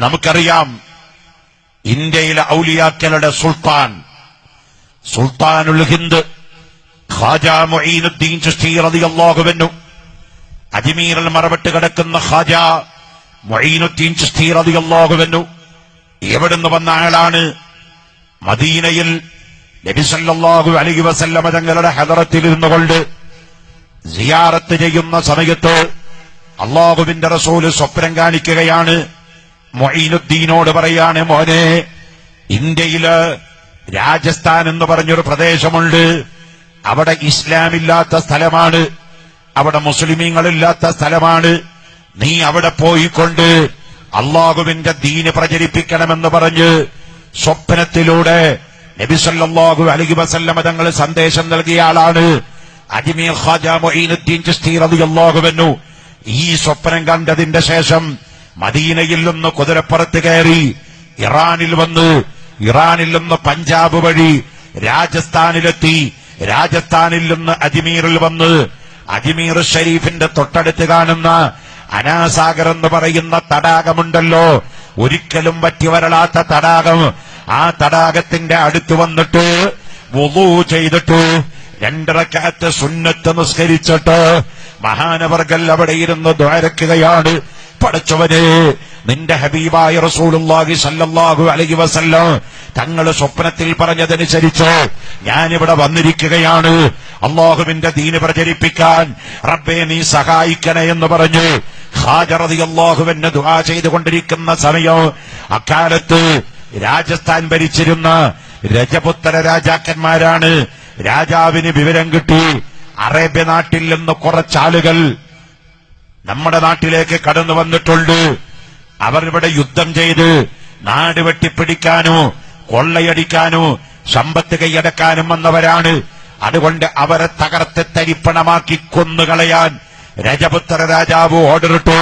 നമുക്കറിയാം, ഇന്ത്യയിലെ ഔലിയാക്കളുടെ സുൽത്താനുൽ ഹിന്ദ് ഖാജാ മുഈനുദ്ദീൻ ചിശ്തി റളിയല്ലാഹു അൻഹു, അജ്മീറിൽ മറവിട്ട് കിടക്കുന്ന ഖാജാ മുഈനുദ്ദീൻ ചിശ്തി റളിയല്ലാഹു അൻഹു എവിടുന്ന് വന്ന ആളാണ്? മദീനയിൽ നബി സല്ലല്ലാഹു അലൈഹി വസല്ലമ തങ്ങളുടെ ഹദറത്തിൽ ഇരുന്നുകൊണ്ട് സിയാറത്ത് ചെയ്യുന്ന സമയത്ത് അല്ലാഹുവിന്റെ റസൂൽ സ്വപ്നം കാണിക്കുകയാണ്. മുഈനുദ്ദീനോട് പറയാണ്, മോനെ, ഇന്ത്യയില് രാജസ്ഥാൻ എന്ന് പറഞ്ഞൊരു പ്രദേശമുണ്ട്. അവിടെ ഇസ്ലാമില്ലാത്ത സ്ഥലമാണ്, അവിടെ മുസ്ലിമീങ്ങളില്ലാത്ത സ്ഥലമാണ്. നീ അവിടെ പോയിക്കൊണ്ട് അല്ലാഹുവിന്റെ ദീന് പ്രചരിപ്പിക്കണമെന്ന് പറഞ്ഞ് സ്വപ്നത്തിലൂടെ നബി സല്ലല്ലാഹു അലൈഹി വസല്ലമ തങ്ങൾ സന്ദേശം നൽകിയ ആളാണ് അജ്മീർ ഖാജാ മുഈനുദ്ദീൻ ചിശ്തി റളിയല്ലാഹു അൻഹു. ഈ സ്വപ്നം കണ്ടതിന്റെ ശേഷം മദീനയിൽ നിന്ന് കുതിരപ്പുറത്ത് കയറി ഇറാനിൽ നിന്ന് പഞ്ചാബ് വഴി രാജസ്ഥാനിലെത്തി. രാജസ്ഥാനിൽ നിന്ന് അജ്മീറിൽ വന്ന് അജ്മീർ ഷരീഫിന്റെ തൊട്ടടുത്ത് കാണുന്ന അനാസാഗർ എന്ന് പറയുന്ന തടാകമുണ്ടല്ലോ, ഒരിക്കലും വറ്റി വരളാത്ത തടാകം. ആ തടാകത്തിന്റെ അടുത്ത് വന്നിട്ട് വുളൂ ചെയ്തിട്ട് 2 റക്അത്ത് സുന്നത്ത് നിസ്കരിച്ചിട്ട് മഹാനവർകൾ അവിടെ ഇരുന്ന് ദ്വാരക്കുകയാണ്. പടച്ചവനെ, നിന്റെ ഹബീബായ റസൂലുള്ളാഹി സല്ലല്ലാഹു അലൈഹി വസല്ലം തങ്ങൾ സ്വപ്നത്തിൽ പറഞ്ഞതനുസരിച്ച് ഞാനിവിടെ വന്നിരിക്കുകയാണ് അല്ലാഹുവിന്റെ ദീന് പ്രചരിപ്പിക്കാൻ. റബ്ബേ, നീ സഹായിക്കണേ എന്ന് പറഞ്ഞു ഖാജ റളിയല്ലാഹു അൻഹു ദുആ ചെയ്തുകൊണ്ടിരിക്കുന്ന സമയം അക്കാലത്ത് രാജസ്ഥാൻ ഭരിച്ചിരുന്ന രജപുത്ര രാജാക്കന്മാരാണ്. രാജാവിന് വിവരം കിട്ടി, അറേബ്യ നാട്ടിൽ നിന്ന് കുറച്ചാളുകൾ നമ്മുടെ നാട്ടിലേക്ക് കടന്നു വന്നിട്ടുണ്ട്. അവർ ഇവിടെ യുദ്ധം ചെയ്ത് നാട് വെട്ടിപ്പിടിക്കാനോ കൊള്ളയടിക്കാനോ സമ്പത്ത് കൈയടക്കാനും വന്നവരാണ്. അതുകൊണ്ട് അവരെ തകർത്ത് തരിപ്പണമാക്കി കൊന്നുകളയാൻ രജപുത്ര രാജാവ് ഓർഡറിട്ടു.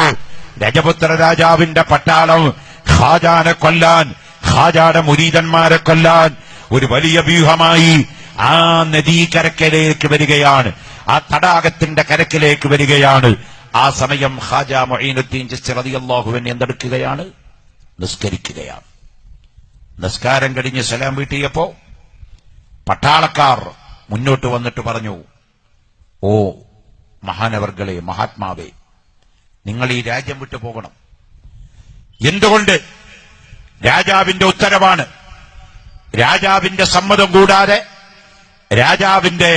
രജപുത്ര രാജാവിന്റെ പട്ടാളം ഖാജാനെ കൊല്ലാൻ, ഖാജായുടെ മുരീദന്മാരെ കൊല്ലാൻ ഒരു വലിയ വ്യൂഹമായി ആ നദീകരക്കിലേക്ക് വരികയാണ്, ആ തടാകത്തിന്റെ കരക്കിലേക്ക് വരികയാണ്. ആ സമയം ഖാജാ മുഈനുദ്ദീൻ ചിശ്തി റളിയല്ലാഹു അൻഹു എന്തെടുക്കുകയാണ്? നിസ്കരിക്കുകയാണ്. നിസ്കാരം കഴിഞ്ഞ് സലാം വീട്ടിയപ്പോ പട്ടാളക്കാർ മുന്നോട്ട് വന്നിട്ട് പറഞ്ഞു, ഓ മഹാനവർകളെ, മഹാത്മാവേ, നിങ്ങൾ ഈ രാജ്യം വിട്ടു പോകണം. എന്തുകൊണ്ട്? രാജാവിന്റെ ഉത്തരവാണ്. രാജാവിന്റെ സമ്മതം കൂടാതെ, രാജാവിന്റെ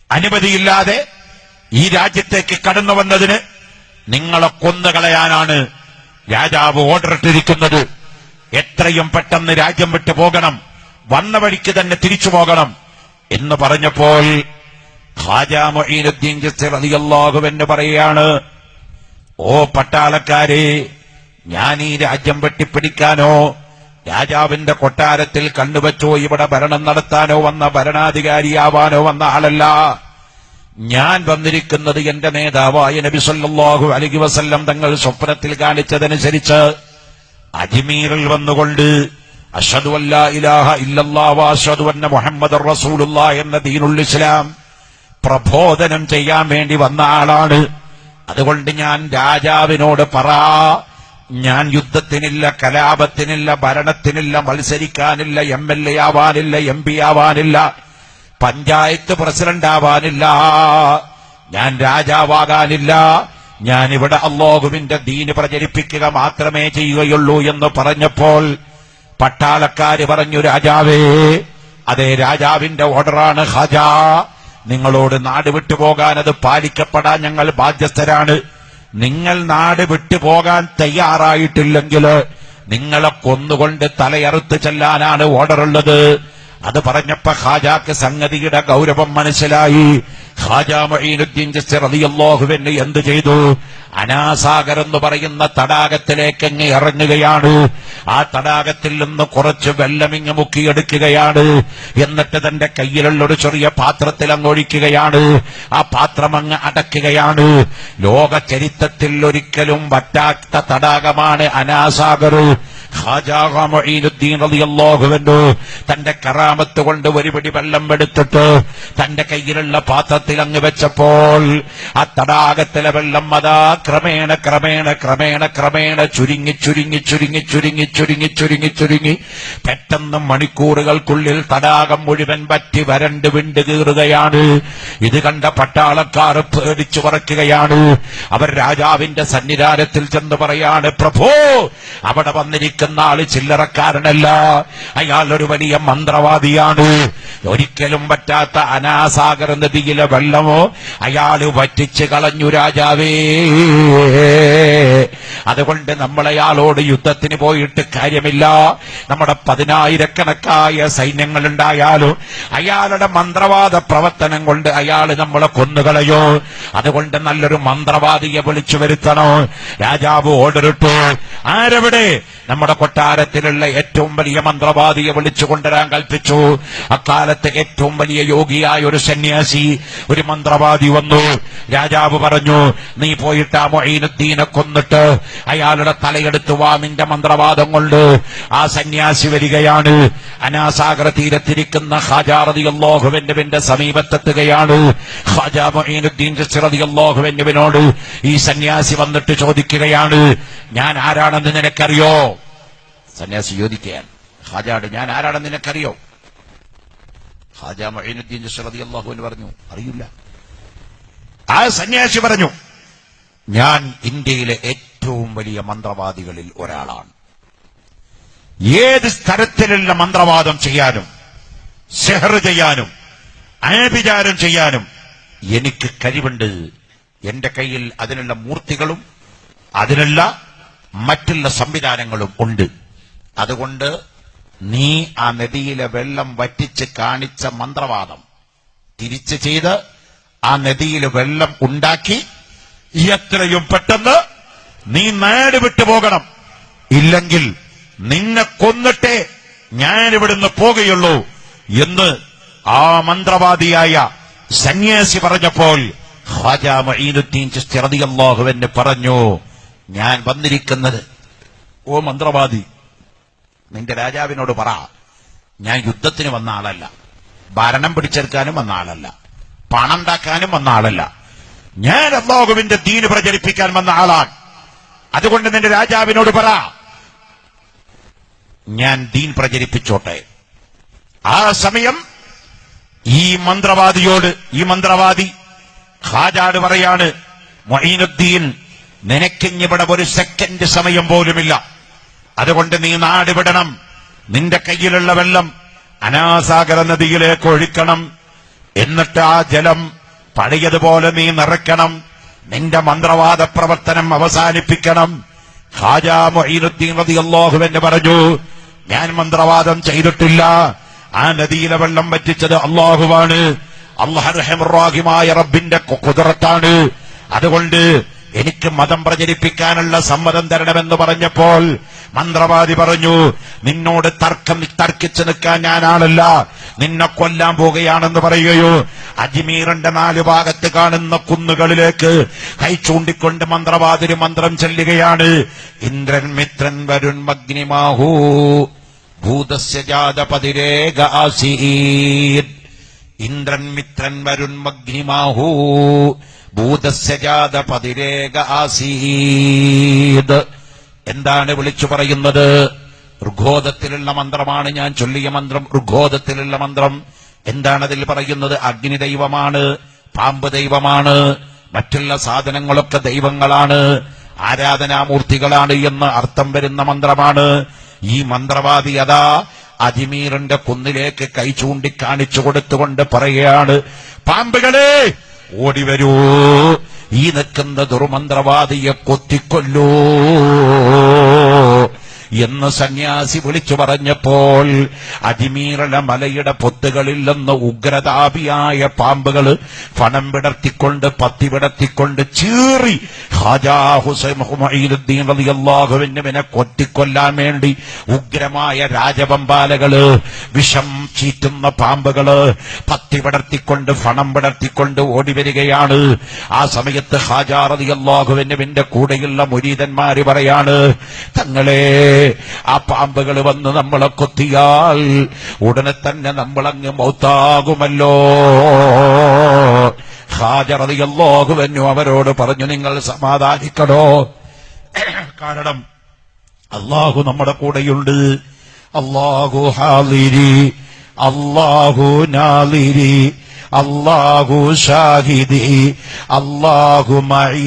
അനുമതിയില്ലാതെ ഈ രാജ്യത്തേക്ക് കടന്നു വന്നതിന് നിങ്ങളെ കൊന്നുകളയാനാണ് രാജാവ് ഓർഡർ ഇട്ടിരിക്കുന്നത്. എത്രയും പെട്ടെന്ന് രാജ്യം വിട്ടു പോകണം, വന്ന വഴിക്ക് തന്നെ തിരിച്ചു പോകണം എന്ന് പറഞ്ഞപ്പോൾ ഖാജാ മുഈനുദ്ദീൻ ചിശ്തി റളിയല്ലാഹു അൻഹു പറയാണ്, ഓ പട്ടാളക്കാരെ, ഞാൻ ഈ രാജ്യം വെട്ടിപ്പിടിക്കാനോ രാജാവിന്റെ കൊട്ടാരത്തിൽ കണ്ണുവച്ചോ ഇവിടെ ഭരണം നടത്താനോ വന്ന ഭരണാധികാരിയാവാനോ വന്ന ആളല്ല. ഞാൻ വന്നിരിക്കുന്നത് എന്റെ നേതാവായ നബി സല്ലല്ലാഹു അലൈഹി വസല്ലം തങ്ങൾ സ്വപ്നത്തിൽ കാണിച്ചതനുസരിച്ച് അജ്മീറിൽ വന്നുകൊണ്ട് അശ്ഹദു അല്ലാ ഇലാഹ ഇല്ലല്ലാഹ് വ അശ്ഹദു അന്ന മുഹമ്മദർ റസൂലുള്ളാഹ് എന്ന ദീനുൽ ഇസ്ലാം പ്രബോധനം ചെയ്യാൻ വേണ്ടി വന്ന ആളാണ്. അതുകൊണ്ട് ഞാൻ രാജാവിനോട് ഞാൻ യുദ്ധത്തിനില്ല, കലാപത്തിനില്ല, ഭരണത്തിനില്ല, മത്സരിക്കാനില്ല, MLA ആവാനില്ല, MP ആവാനില്ല, പഞ്ചായത്ത് പ്രസിഡന്റ് ആവാനില്ല, ഞാൻ രാജാവാകാനില്ല, ഞാനിവിടെ അല്ലാഹുവിന്റെ ദീന് പ്രചരിപ്പിക്കുക മാത്രമേ ചെയ്യുകയുള്ളൂ എന്ന് പറഞ്ഞപ്പോൾ പട്ടാളക്കാര് പറഞ്ഞു, രാജാവേ, അതേ രാജാവിന്റെ ഓർഡറാണ് ഖാജാ, നിങ്ങളോട് നാട് വിട്ടുപോകാൻ അത് പാലിക്കപ്പെടാൻ ഞങ്ങൾ ബാധ്യസ്ഥരാണ്. നിങ്ങൾ നാട് വിട്ടുപോകാൻ തയ്യാറായിട്ടില്ലെങ്കിൽ നിങ്ങളെ കൊന്നുകൊണ്ട് തലയറുത്ത് ചെല്ലാനാണ് ഓർഡറുള്ളത്. അത് പറഞ്ഞപ്പോ ഖാജാക്ക് സംഗതിയുടെ ഗൗരവം മനസ്സിലായി. ഖാജാ മുഈനുദ്ദീൻ ചിശ്തി റളിയല്ലാഹു അൻഹു എന്ത് ചെയ്തു? അനാസാഗർ എന്ന് പറയുന്ന തടാകത്തിലേക്ക് അങ്ങ് ഇറങ്ങുകയാണ്. ആ തടാകത്തിൽ നിന്ന് കുറച്ച് വെള്ളമിങ്ങ് മുക്കിയെടുക്കുകയാണ്. എന്നിട്ട് തന്റെ കയ്യിലുള്ള ഒരു ചെറിയ പാത്രത്തിൽ അങ്ങ് ഒഴിക്കുകയാണ്. ആ പാത്രം അങ്ങ് അടയ്ക്കുകയാണ്. ലോക ചരിത്രത്തിൽ ഒരിക്കലും വറ്റാത്ത തടാകമാണ് അനാസാഗർ. ഖാജാ മുഈനുദ്ദീൻ റളിയല്ലാഹു അൻഹു തന്റെ കറാമത്ത് കൊണ്ട് ഒരു പിടി വെള്ളം എടുത്തിട്ട് തന്റെ കയ്യിലുള്ള പാത്രത്തിൽ അങ്ങ് വെച്ചപ്പോൾ ആ തടാകത്തിലെ വെള്ളം അതാ ക്രമേണ ക്രമേണ ക്രമേണ ക്രമേണ ചുരുങ്ങി ചുരുങ്ങി ചുരുങ്ങി ചുരുങ്ങി ചുരുങ്ങി ചുരുങ്ങി ചുരുങ്ങി പെട്ടെന്ന് മണിക്കൂറുകൾക്കുള്ളിൽ തടാകം മുഴുവൻ പറ്റി വരണ്ട് വിണ്ട് കീറുകയാണ്. ഇത് കണ്ട പട്ടാളക്കാർ പേടിച്ചു പറക്കുകയാണ്. അവർ രാജാവിന്റെ സന്നിധാനത്തിൽ ചെന്ന് പറയാണ്, പ്രഭോ, അവിടെ വന്നിരിക്കുന്ന ആള് ചില്ലറക്കാരനല്ല, അയാൾ ഒരു വലിയ മന്ത്രവാദിയാണ്. ഒരിക്കലും പറ്റാത്ത അനാസാഗർ നദിയിലെ വെള്ളമോ അയാള് വറ്റിച്ചു കളഞ്ഞു രാജാവേ. അതുകൊണ്ട് നമ്മളയാളോട് യുദ്ധത്തിന് പോയിട്ട് കാര്യമില്ല. നമ്മുടെ 10,000-കണക്കായ സൈന്യങ്ങളുണ്ടായാലും അയാളുടെ മന്ത്രവാദ പ്രവർത്തനം കൊണ്ട് അയാള് നമ്മളെ കൊന്നുകളയോ. അതുകൊണ്ട് നല്ലൊരു മന്ത്രവാദിയെ വിളിച്ചു വരുത്തണോ. രാജാവ് ഓർഡറിട്ടു. ആരെവിടെ? നമ്മുടെ കൊട്ടാരത്തിലുള്ള ഏറ്റവും വലിയ മന്ത്രവാദിയെ വിളിച്ചു കൊണ്ടുവരാൻ കൽപ്പിച്ചു. അക്കാലത്ത് ഏറ്റവും വലിയ യോഗിയായ ഒരു സന്യാസി, ഒരു മന്ത്രവാദി വന്നു. രാജാവ് പറഞ്ഞു, നീ പോയിട്ട് ആ മുഈനുദ്ദീനെ കൊന്നിട്ട് അയാളുടെ തലയെടുത്തു വാ, നിന്റെ മന്ത്രവാദം കൊണ്ട്. ആ സന്യാസി വരികയാണ്. അനാസാഗർ തീരത്തിരിക്കുന്ന ഖാജാ റളിയല്ലാഹു അൻഹുവിന്റെ സമീപത്തെത്തുകയാണ്. ഖാജാ മുഈനുദ്ദീൻ റളിയല്ലാഹു അൻഹുവിനോട് ഈ സന്യാസി വന്നിട്ട് ചോദിക്കുകയാണ്, ഞാൻ ആരാണെന്ന് നിനക്കറിയോ? സന്യാസി ചോദിക്കുകയാണ്, ഖാജാട്, ഞാൻ ആരാണെന്ന് നിനക്കറിയോ? ഖാജാ മുഈനുദ്ദീൻ റളിയല്ലാഹു അൻഹു പറഞ്ഞു, അറിയില്ല. ആ സന്യാസി പറഞ്ഞു, ഞാൻ ഇന്ത്യയിലെ ഏറ്റവും വലിയ മന്ത്രവാദികളിൽ ഒരാളാണ്. ഏത് തരത്തിലുള്ള മന്ത്രവാദം ചെയ്യാനും സിഹ്ർ ചെയ്യാനും ആഭിചാരം ചെയ്യാനും എനിക്ക് കഴിവുണ്ട്. എന്റെ കയ്യിൽ അതിനുള്ള മൂർത്തികളും അതിനുള്ള മറ്റുള്ള സംവിധാനങ്ങളും ഉണ്ട്. അതുകൊണ്ട് നീ ആ നദിയിലെ വെള്ളം വറ്റിച്ച് കാണിച്ച മന്ത്രവാദം തിരിച്ചു ചെയ്ത് ആ നദിയിൽ വെള്ളം ഉണ്ടാക്കി എത്രയും പെട്ടെന്ന് നീ നാട് വിട്ടു പോകണം. ഇല്ലെങ്കിൽ നിന്നെ കൊന്നിട്ടേ ഞാനിവിടുന്ന് പോകുകയുള്ളൂ എന്ന് ആ മന്ത്രവാദിയായ സന്യാസി പറഞ്ഞപ്പോൾ ഖാജാ മുഈനുദ്ദീൻ ചിശ്തി റളിയല്ലാഹു അൻഹു പറഞ്ഞു, ഞാൻ വന്നിരിക്കുന്നത്, ഓ മന്ത്രവാദി, നിന്റെ രാജാവിനോട് പറ, ഞാൻ യുദ്ധത്തിന് വന്ന ആളല്ല, ഭരണം പിടിച്ചെടുക്കാനും വന്ന ആളല്ല, പണം ഉണ്ടാക്കാനും വന്ന ആളല്ല, ഞാൻ അല്ലാഹുവിന്റെ ദീൻ പ്രചരിപ്പിക്കാൻ വന്ന ആളാണ്. അതുകൊണ്ട് നിന്റെ രാജാവിനോട് പറ, ഞാൻ ദീൻ പ്രചരിപ്പിച്ചോട്ടെ. ആ സമയം ഈ മന്ത്രവാദി ഖാജാട് പറയാണ്, മുഈനുദ്ദീൻ, നിനക്കിഞ്ഞിവിടെ ഒരു സെക്കൻഡ് സമയം പോലുമില്ല. അതുകൊണ്ട് നീ നാട് വിടണം. നിന്റെ കയ്യിലുള്ള വെള്ളം അനാസാഗർ നദിയിലേക്ക് ഒഴിക്കണം. എന്നിട്ട് ആ ജലം പഴയതുപോലെ നീ നിറയ്ക്കണം. നിന്റെ മന്ത്രവാദ പ്രവർത്തനം അവസാനിപ്പിക്കണം. ഖാജാ മുഈനുദ്ദീൻ റളിയല്ലാഹു അൻഹു പറഞ്ഞു, ഞാൻ മന്ത്രവാദം ചെയ്തിട്ടില്ല. ആ നദിയിലെ വെള്ളം വറ്റിച്ചത് അല്ലാഹുവാണ്. അല്ലാഹു റഹീമായ റബ്ബിന്റെ ഖുദ്റത്താണ്. അതുകൊണ്ട് എനിക്ക് മതം പ്രചരിപ്പിക്കാനുള്ള സമ്മതം തരണമെന്ന് പറഞ്ഞപ്പോൾ മന്ത്രവാദി പറഞ്ഞു, നിന്നോട് തർക്കിച്ചു നിൽക്കാൻ ഞാനാളല്ല, നിന്നെ കൊല്ലാൻ പോകുകയാണെന്ന് പറയുകയോ. അജ്മീറിന്റെ 4 ഭാഗത്ത് കാണുന്ന കുന്നുകളിലേക്ക് കൈ ചൂണ്ടിക്കൊണ്ട് മന്ത്രവാദിന് മന്ത്രം ചൊല്ലുകയാണ്. ഇന്ദ്രൻ മിത്രൻ വരുൺ മഗ്നിമാഹൂ ഭൂതസ്യ ജാതപതിരേക ആസീത്. ഇന്ദ്രൻ മിത്രൻ വരുൺ മഗ്നിമാഹൂ ഭൂതസ്യ ജാതപതിരേക ആസീത്. എന്താണ് വിളിച്ചു പറയുന്നത്? ഋഗ്വേദത്തിലുള്ള മന്ത്രമാണ് ഞാൻ ചൊല്ലിയ മന്ത്രം. ഋഗ്വേദത്തിലുള്ള മന്ത്രം എന്താണ് അതിൽ പറയുന്നത്? അഗ്നി ദൈവമാണ്, പാമ്പ് ദൈവമാണ്, മറ്റുള്ള സാധനങ്ങളൊക്കെ ദൈവങ്ങളാണ്, ആരാധനാമൂർത്തികളാണ് എന്ന് അർത്ഥം വരുന്ന മന്ത്രമാണ്. ഈ മന്ത്രവാദി അതാ അജ്മീറിന്റെ കുന്നിലേക്ക് കൈ ചൂണ്ടിക്കാണിച്ചു കൊടുത്തുകൊണ്ട് പറയുകയാണ്, പാമ്പുകളെ ഓടിവരൂ, ഈ നിൽക്കുന്ന ദുർമന്ത്രവാദിയെ കൊത്തിക്കൊല്ലൂ എന്ന് സന്യാസി വിളിച്ചു പറഞ്ഞപ്പോൾ അജ്മീറിലെ മലയുടെ പൊത്തുകളിൽ നിന്ന് ഉഗ്രതാപിയായ പാമ്പുകൾ പണം വിടർത്തിക്കൊണ്ട് പത്തി വിടർത്തിക്കൊണ്ട് ചീറി ഖാജാ മുഈനുദ്ദീൻ റളിയല്ലാഹു അൻഹുവിനെ കൊത്തിക്കൊല്ലാൻ വേണ്ടി ഉഗ്രമായ രാജവമ്പാലകള്, വിഷം ചീറ്റുന്ന പാമ്പുകള് പത്തി വിടർത്തിക്കൊണ്ട് പണം വിടർത്തിക്കൊണ്ട് ഓടിവരികയാണ്. ആ സമയത്ത് ഖാജാ റളിയല്ലാഹു അൻഹുവിന്റെ കൂടെയുള്ള മുരീദന്മാര് പറയാണ്, തങ്ങളെ ആ പാമ്പുകൾ വന്ന് നമ്മളെ കൊത്തിയാൽ ഉടനെ തന്നെ നമ്മളങ്ങ് മൗത്താകുമല്ലോ. ഖാജ റളിയല്ലാഹു അൻഹു അവരോട് പറഞ്ഞു, നിങ്ങൾ സമാധാനിക്കണോ, കാരണം അല്ലാഹു നമ്മുടെ കൂടെയുണ്ട്. അല്ലാഹു ഹാദിരി, അല്ലാഹു നാദിരി, അല്ലാഹു ഷാഹിദി, അല്ലാഹു മഈ.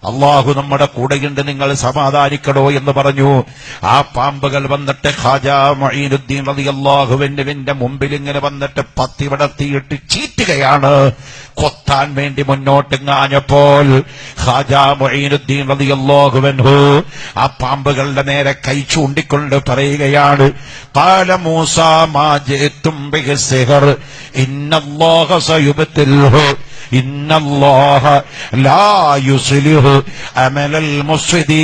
അല്ലാഹു നമ്മുടെ കൂടെയുണ്ട്, നിങ്ങൾ സമാധാനിക്കണോ എന്ന് പറഞ്ഞു. ആ പാമ്പുകൾ വന്നിട്ട് ഖാജാ മുഈനുദ്ദീൻ റളിയല്ലാഹു അൻഹുവിന്റെ മുമ്പിൽ ഇങ്ങനെ വന്നിട്ട് പത്തി വിടർത്തിയിട്ട് ചീറ്റുകയാണ്. കൊത്താൻ വേണ്ടി മുന്നോട്ട് ആഞ്ഞപ്പോൾ ഖാജാ മുഈനുദ്ദീൻ റളിയല്ലാഹു അൻഹു ആ പാമ്പുകളുടെ നേരെ കൈ ചൂണ്ടിക്കൊണ്ട് പറയുകയാണ്, ഖാല മൂസാ മാ ജിഅ്തും ബിഹി സിഹർ ഇന്നല്ലാഹ സയുബ്തിൽഹു ഇന്നല്ലാഹ ലാ യുസ്ലിഹു അമലൽ മുഫ്സിദീൻ.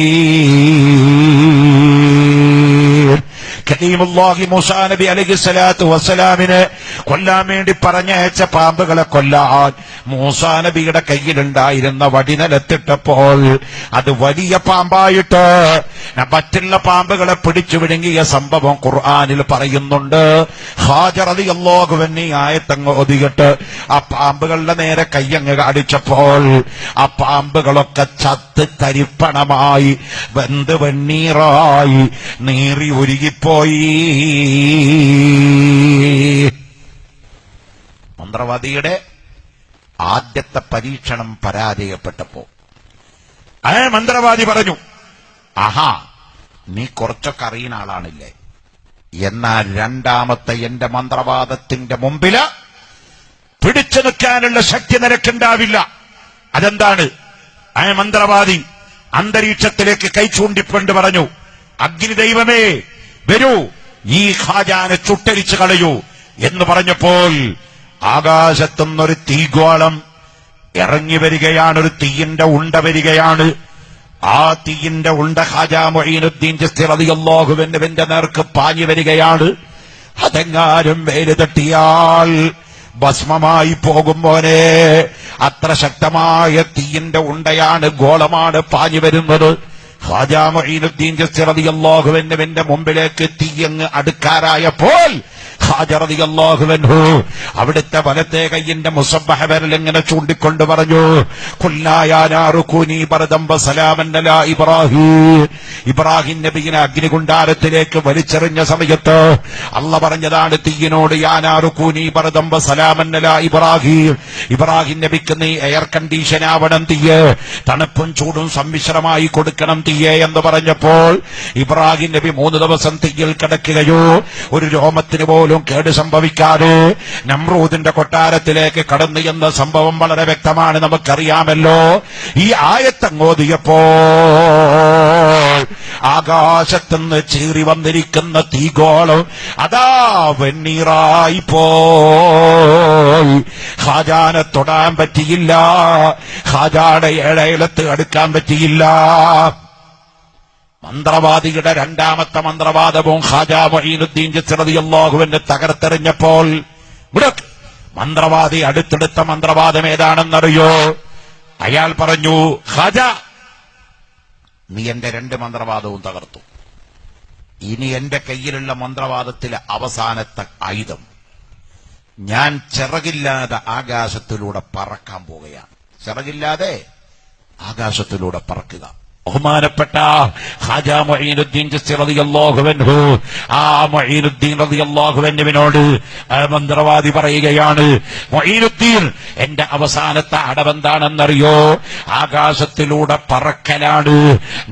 കരീമുല്ലാഹി മൂസാ നബി അലൈഹിസ്സലാത്തു വസ്സലാമിനെ കൊല്ലാൻ വേണ്ടി പറഞ്ഞയച്ച പാമ്പുകളെ കൊല്ലാൻ മൂസാ നബിയുടെ കയ്യിലുണ്ടായിരുന്ന വടി നിലത്തിട്ടപ്പോൾ അത് വലിയ പാമ്പായിട്ട് മറ്റുള്ള പാമ്പുകളെ പിടിച്ചു വിഴുങ്ങിയ സംഭവം ഖുർആനിൽ പറയുന്നുണ്ട്. ഖാജ റളിയല്ലാഹു അൻഹു ആയത്തങ്ങ് ഒതുകിട്ട് ആ പാമ്പുകളുടെ നേരെ കയ്യങ്ങ് അടിച്ചപ്പോൾ ആ പാമ്പുകളൊക്കെ ചത്ത് തരിപ്പണമായി വെന്ത് വെണ്ണീറായി നീറി ഉരുകിപ്പോയി. മന്ത്രവാദിയുടെ ആദ്യത്തെ പരീക്ഷണം പരാജയപ്പെട്ടപ്പോ ആ മന്ത്രവാദി പറഞ്ഞു, ആഹാ, നീ കുറച്ചൊക്കെ അറിയുന്ന ആളാണില്ലേ, എന്നാൽ രണ്ടാമത്തെ എന്റെ മന്ത്രവാദത്തിന്റെ മുമ്പില് പിടിച്ചു നിൽക്കാനുള്ള ശക്തി നിനക്കുണ്ടാവില്ല. അതെന്താണ്? ആ മന്ത്രവാദി അന്തരീക്ഷത്തിലേക്ക് കൈ ചൂണ്ടിക്കൊണ്ട് പറഞ്ഞു, അഗ്നി ദൈവമേ വരൂ, ഈ ഖാജാനെ ചുട്ടരിച്ചു കളയൂ എന്ന് പറഞ്ഞപ്പോൾ ആകാശത്തുനിന്നൊരു തീഗോളം ഇറങ്ങി വരികയാണ്. ഒരു തീയിന്റെ ഉണ്ട വരികയാണ്. ആ തീയിന്റെ ഉണ്ട ഖാജാ മുഈനുദ്ദീൻ ചിശ്തി റളിയല്ലാഹു അൻഹുവിന്റെ നേർക്ക് പാഞ്ഞു വരികയാണ്. അതെങ്ങാനും വേര് തട്ടിയാൽ ഭസ്മമായി പോകുമ്പോനെ അത്ര ശക്തമായ തീയിന്റെ ഉണ്ടയാണ്, ഗോളമാണ് പാഞ്ഞു വരുന്നത്. ഖാജാ മുഈനുദ്ദീൻ ചിശ്തി റളിയല്ലാഹു അൻഹുവിന്റെ മുമ്പിലേക്ക് തീയങ്ങ് അടുക്കാറായപ്പോൾ ഖാജ റളിയല്ലാഹു അൻഹു അവിടുത്തെ വലത്തെ കയ്യിന്റെ മുസബ്ബഹ വിരൽ ഇങ്ങനെ ചൂണ്ടിക്കൊണ്ട് പറഞ്ഞു, ഖുൽനാ യാ നാറു കൂനി ബർദൻ വസലാമൻ അലാ ഇബ്രാഹീം. ഇബ്രാഹിം നബിയെ അഗ്നികുണ്ഡാരത്തിലേക്ക് വലിച്ചെറിഞ്ഞ സമയത്ത് അല്ലാഹ് പറഞ്ഞതാണ് തീയിനോട്, യാ നാറു കൂനി ബർദൻ വസലാമൻ അലാ ഇബ്രാഹീം, ഇബ്രാഹിം നബിക്ക് നീ എയർ കണ്ടീഷൻ ആവണം തീയെ, തണുപ്പും ചൂടും സമ്മിശ്രമായി കൊടുക്കണം തീയെ എന്ന് പറഞ്ഞപ്പോൾ ഇബ്രാഹിം നബി 3 ദിവസം തീയിൽ കിടക്കുകയോ ഒരു രോമത്തിന് പോലും കേട് സംഭവിക്കാതെ നമ്രൂദിന്റെ കൊട്ടാരത്തിലേക്ക് കടന്നു എന്ന സംഭവം വളരെ വ്യക്തമാണ്, നമുക്കറിയാമല്ലോ. ഈ ആയത്തങ്ങോദിയപ്പോൾ ആകാശത്തുനിന്ന് ചീറി വന്നിരിക്കുന്ന തീഗോളം അതാ വെണ്ണീറായി പോയി. ഖാജാനെ തൊടാൻ പറ്റിയില്ല, ഖാജാടെ ഏഴയലത്ത് അടുക്കാൻ പറ്റിയില്ല. മന്ത്രവാദിയുടെ രണ്ടാമത്തെ മന്ത്രവാദവും ഖാജാ മുഈനുദ്ദീൻ ചിശ്തി റളിയല്ലാഹു അൻഹു തകർത്തെറിഞ്ഞപ്പോൾ മന്ത്രവാദി അടുത്തെടുത്ത മന്ത്രവാദം ഏതാണെന്നറിയോ? അയാൾ പറഞ്ഞു, ഖാജാ, നീ എന്റെ 2 മന്ത്രവാദവും തകർത്തു. ഇനി എന്റെ കയ്യിലുള്ള മന്ത്രവാദത്തിലെ അവസാനത്തെ ആയുധം, ഞാൻ ചിറകില്ലാതെ ആകാശത്തിലൂടെ പറക്കാൻ പോവുകയാണ്. ചിറകില്ലാതെ ആകാശത്തിലൂടെ പറക്കുക. ബഹുമാനപ്പെട്ട ഖാജാ മുഈനുദ്ദീൻ ചിശ്തി റളിയല്ലാഹു അൻഹു ആ മുഈനുദ്ദീൻ റളിയല്ലാഹു അൻഹുവിനോട് മന്ത്രവാദി പറയുകയാണ്, മുഈനുദ്ദീൻ, എന്റെ അവസാനത്തെ അടവെന്താണെന്നറിയോ? ആകാശത്തിലൂടെ പറക്കലാണ്.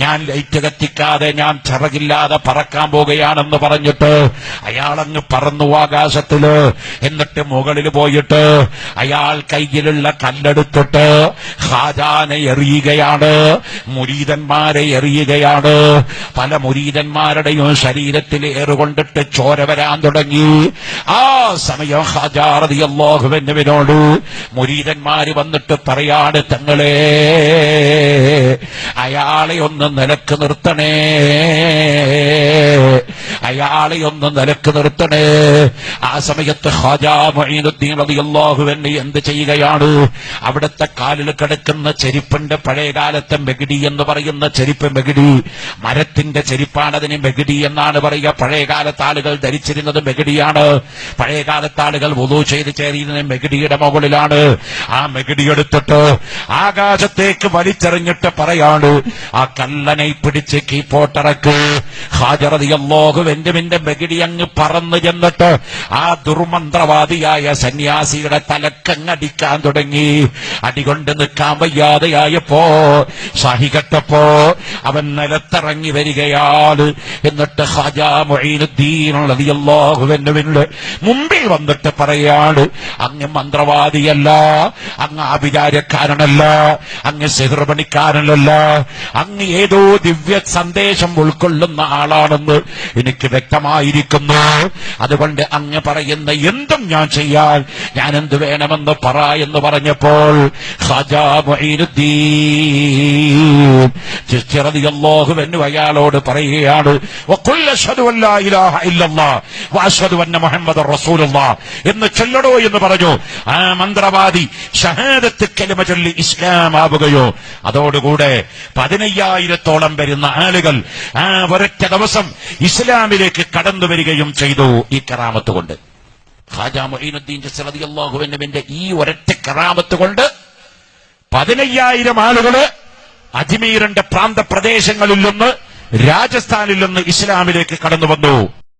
ഞാൻ ലൈറ്റ് കത്തിക്കാതെ ഞാൻ ചിറകില്ലാതെ പറക്കാൻ പോകുകയാണെന്ന് പറഞ്ഞിട്ട് അയാളങ്ങ് പറന്നു ആകാശത്തില്. എന്നിട്ട് മുകളിൽ പോയിട്ട് അയാൾ കയ്യിലുള്ള കല്ലെടുത്തിട്ട് ഖാജാനെ എറിയുകയാണ്, മുരീദന്മാരെ എറിയുകയാണ്. പല മുരീദന്മാരുടെയും ശരീരത്തിൽ ഏറുകൊണ്ടിട്ട് ചോര വരാൻ തുടങ്ങി. ആ സമയം ഖാജാ റളിയല്ലാഹു അൻഹുവിനോട് മുരീദന്മാര് വന്നിട്ട് പറയാണ്, തങ്ങളെ അയാളെ ഒന്ന് നിലക്ക് നിർത്തണേ, അയാളെ ഒന്ന് നിലക്ക് നിർത്തണേ. ആ സമയത്ത് ഖാജാ മുഈനുദ്ദീൻ റളിയല്ലാഹു അൻഹു എന്ത് ചെയ്യുകയാണ്? അവിടുത്തെ കാലിൽ കിടക്കുന്ന ചെരുപ്പിന്റെ പഴയകാലത്തെ മെഗിഡി എന്ന് പറയുന്ന ചെരുപ്പ്, മെഗിഡി മരത്തിന്റെ ചെരുപ്പാണ്, അതിന് മെഗിഡി എന്നാണ് പറയുക. പഴയകാലത്ത് ആളുകൾ ധരിച്ചിരുന്നത് മെഗിഡിയാണ്. പഴയകാലത്ത് ആളുകൾ വുളൂ ചെയ്ത് ചേരുന്നത് മെഗിഡിയുടെ മുകളിലാണ്. ആ മെഗിഡി എടുത്തിട്ട് ആകാശത്തേക്ക് വലിച്ചെറിഞ്ഞിട്ട് പറയാണ്, ആ കല്ലനെ പിടിച്ച് കീപ്പോട്ടിറക്ക്. ഖാജ റളിയല്ലാഹു അൻഹുവിന്റെ മെഗിഡി അങ്ങ് പറന്നു ചെന്നിട്ട് ആ ദുർമന്ത്രവാദിയായ സന്യാസിയുടെ തലക്കങ്ങടിക്കാൻ തുടങ്ങി. അടികൊണ്ട് നിൽക്കാൻ വയ്യാതെയായപ്പോ, സഹികെട്ടപ്പോ അവൻ നിലത്തിറങ്ങി വരികയാണ്. എന്നിട്ട് ഖാജാ മുഈനുദ്ദീൻ റളിയല്ലാഹു അൻഹുവിന്റെ മുമ്പിൽ വന്നിട്ട് പറയാണ്, അങ്ങ് മന്ത്രവാദിയല്ല, അങ്ങ് ആഭിചാരക്കാരനല്ല, അങ്ങ് സിഹ്ർ പണിക്കാരനല്ല, അങ്ങ് ഏതോ ദിവ്യ സന്ദേശം ഉൾക്കൊള്ളുന്ന ആളാണെന്ന് എനിക്ക് വ്യക്തമായിരിക്കുന്നു. അതുകൊണ്ട് അങ്ങ് പറയുന്ന എന്തും ഞാൻ ചെയ്യാൻ, ഞാൻ എന്ത് വേണമെന്ന് പറ എന്ന് പറഞ്ഞപ്പോൾ ഖാജാ മുഈനുദ്ദീൻ ചിശ്തി റളിയല്ലാഹു അൻഹു അയാളോട് പറയുകയാണ്, വഖുൽ അശ്ഹദു അൻ ലാ ഇലാഹ ഇല്ലല്ലാഹ് വഅശ്ഹദു അന്ന മുഹമ്മദർ റസൂലുള്ളാഹ് എന്ന് ചൊല്ലടോ എന്ന് പറഞ്ഞു. ആ മന്ത്രവാദി ഷഹാദത്ത് കലിമ ചൊല്ലി ഇസ്ലാം ആവുകയോ. അതോടുകൂടെ 15,000-ഓളം വരുന്ന ആളുകൾ ആ ഒരൊറ്റ ദിവസം ഇസ്ലാമിലേക്ക് കടന്നു വരികയും ചെയ്തു ഈ കറാമത്ത് കൊണ്ട്. ഖാജാ മുഈനുദ്ദീൻ ചിശ്തി റളിയല്ലാഹു അൻഹുവിന്റെ ഈ ഒരൊറ്റ കറാമത്ത് കൊണ്ട് 15,000 ആളുകള് അജ്മീറിന്റെ പ്രാന്തപ്രദേശങ്ങളിൽ നിന്ന്, രാജസ്ഥാനിൽ നിന്ന് ഇസ്ലാമിലേക്ക് കടന്നു വന്നു.